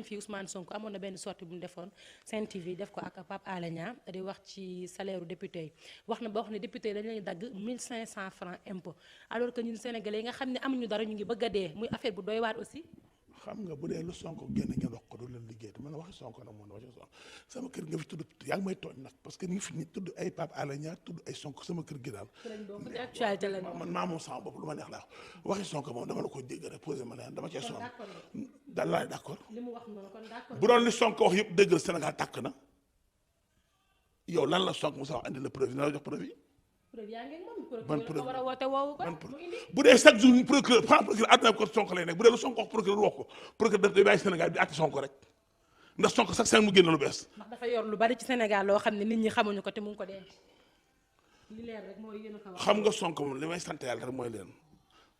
nañ fi Ousmane Sonko amoon na benn sortie bu mu defoon Sen TV def ko ak Pape Alé Niang di wax ci salaire député yi wax na ba wax ne député yi dañu leen dagg 1500 francs impôt alors que ñun sénégalais yi nga xam ne amuñu dara ñu ngi bëgg a dee muy affaire bu doy waar aussi. xam nga bu dee lu Sonko génn ngeen wax ko du leen liggéey te man waxi Sonko nag moom waxi Sonko sama kër nga fi tudd yaa ngi may tooñ nag parce que ni fi ñu tudd ay Pape Alé Niang tudd ay Sonko sama kër gi daal. man maa moom sama bopp lu ma neex laa waxi Sonko moom dama la ko dégg rek posé ma leen dama cee sonn. daal laay d'accord. li mu wax noonu kon d'accord. bu doon li Sonko wax yëpp dëgg Sénégal tàkk na yow lan la Sonko mu sa wax andi la preuve na la jox preuve yi. ban bu dee chaque jour procureur àdduna ko Sonko lay nekk bu dee lu Sonko wax procureur wax ko procureur daf day bàyyi Sénégal bi àtte Sonko rek ndax Sonko chaque semaine mu génn lu bees. ndax dafa yor lu bari ci Sénégal loo xam ne nit ñi xamuñu ko te mu ngi ko denc li leer rek mooy yéen a ko wax. xam nga Sonko moom li may sant yàlla rek mooy leen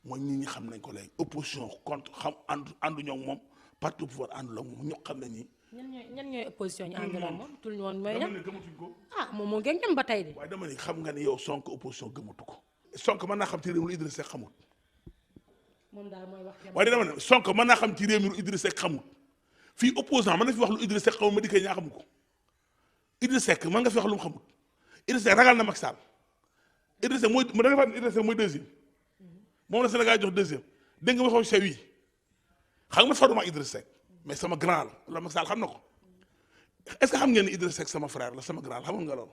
mooy nit ñi xam nañ ko léegi opposition contre xam ànduñoo ak moom parti au pouvoir àndul ak moom ñoo xam ne nii. ñan ñooy opposition ñu àndul ak moom tul woon mooy dama ne gëmatuñ ko. moom moo ngi ñam ba tey de. waaye dama ne xam nga ni yow Sonko opposition gëmatu ko. Sonko mën naa xam ci réew mi lu Idrissa Seck xamul. moom daal mooy wax waaye dama ne Sonko mën naa xam ci réew mi lu Idrissa Seck xamul fii opposant mën na fi wax lu Idrissa Seck xamul ma dikkee ñaa xamu ko Idrissa Seck mën nga fi wax lu mu xamul Idrissa Seck ragal na Macky Sall Idrissa Seck mooy da nga fàttali Idrissa Seck mooy deuxième moom la Sénégal jox deuxième dégg nga ma xaw sew yi xam nga faruma Idrissa Seck mais sama grand la loolu Macky Sall xam na ko est-ce que xam ngeen ni Idrissa Seck sama frère la sama grand xamoon nga loolu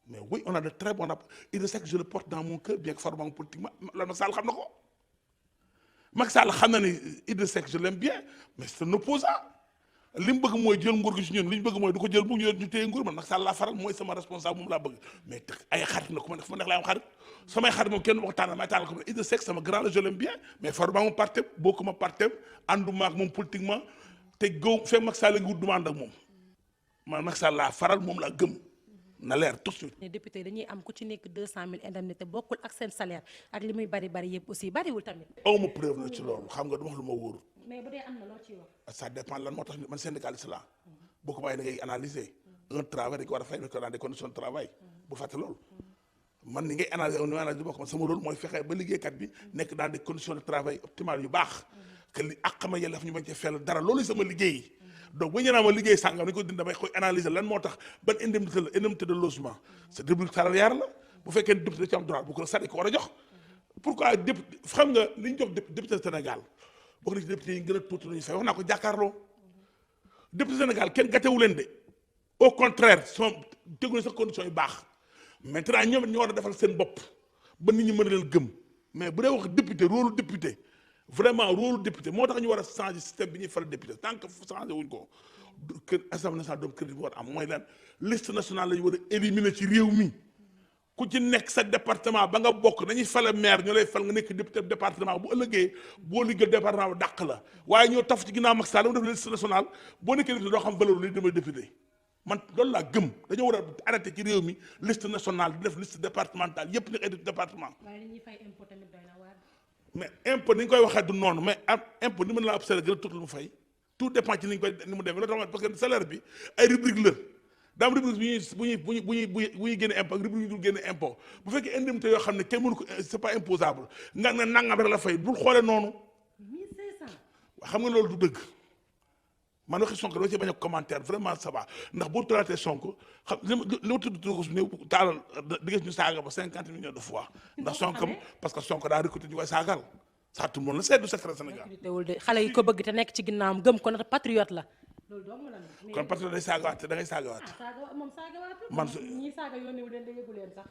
mais oui on a de très bons rapports Idrissa Seck je le porte dans mon cœur bien que faruma politiquement loolu Macky Sall xam na ko Macky Sall xam na ni Idrissa Seck je l'aime bien mais c'est un opposant li mu bëgg mooy jël nguur gi si ñun li ñu bëgg mooy du ko jël bu ñu téye nguur man Macky Sall laa faral mooy sama responsable moom laa bëgg mais ay xarit na ku ma neex fu ma neex laa am xarit samay xarit moom kenn du ma ko tànnal may tànnal ko Idrissa Seck sama grand la je l'aime bien mais faruma moom partem bokkuma partem ànduma ak moom politiquement te góob fekk Macky Sall ngi wut du ma ànd ak moom man Macky Sall laa faral moom laa gëm na leer tout de suite. député yi dañuy am ku ci nekk 200000 indemnité bokkul ak seen salaire ak li muy bari yëpp aussi bariwul tamit. aw ma preuve na ci loolu xam nga du ma wax lu ma wóoru. mais bu dee am na loo ciy wax. ça dépend lan moo tax man syndicaliste la boo ko bàyyi da ngay analyser un travail dañ ko war a fay dans des conditions de travail bu fàtte loolu man ni ngay analyser ni analyser bokk man sama rôle mooy fexe ba liggéeykat bi nekk dans des conditions de travail optimales yu baax que li ak xama yelleef ñu bañ ci fell dara loolu sama liggéey donc bu ñu naan ma liggéey sàngam ni ko dindi damay koy analyser lan moo tax ban indemnité la indemnité de logement c'est rubrique salariale la bu fekkee ne député ci am droit bu ko sadi ko war a jox pourquoi député xam nga li ñu jox député Sénégal bokk na ci député yi gën a tuuti lu ñu fay wax naa ko jàkkaarloo député Sénégal kenn gàttewu leen de au contraire sont tegu na sa conditions yu baax maintenant ñoom ñoo war a defal seen bopp ba nit ñi mën a leen gëm mais bu dee wax député rôle député vraiment rôle député moo tax ñu war a changer système bi ñuy faral député tant que changer wuñ ko kër assemblée nationale doom crédit bi war am mooy lan liste nationale la ñu war a éliminer ci réew mi ku ci nekk sa département ba nga bokk dañuy fale maire ñu lay fal nga nekk député département bu ëllëgee boo liggéey département ba dàq la waaye ñoo taf ci ginnaaw Macky Sall mu def liste nationale boo nekkee député doo xam valeur li demay député man loolu laa gëm dañoo war a arrêté ci réew mi liste nationale di def liste départementale yépp nekk ay département waaye li ñuy fay impôt tamit doy na waar. mais impôt ni ñu koy waxee du noonu mais impôt ni mën laa observé gën a tuuti lu mu fay tout dépend ci ni ñu koy ni mu demee loolu tax parce que salaire bi ay rubrique la daam rubrique bu ñuy génne impôt ak rubrique yu dul génne impôt bu fekkee indemnité yoo xam ne kenn mënu ko c'est pas imposable nga ne nangam rek la fay bul xoolee noonu 1500. xam nga loolu du dëgg man waxi Sonko dama ci bañ a commentaire vraiment ça va ndax boo turaatee Sonko xam li ma tudd ko su ne taalal di gis ñu saaga ba 50 millions de fois ndax Sonko parce que Sonko daa recruté ñu koy saagal ça tout le monde la seet du secret Sénégal xale yi ko bëgg te nekk ci ginnaawam gëm ko na patriote la loolu dong la kon patriote day saagawaat te da ngay saagawaat moom saagawaat man ñii saaga yónniwu leen de yëgu leen sax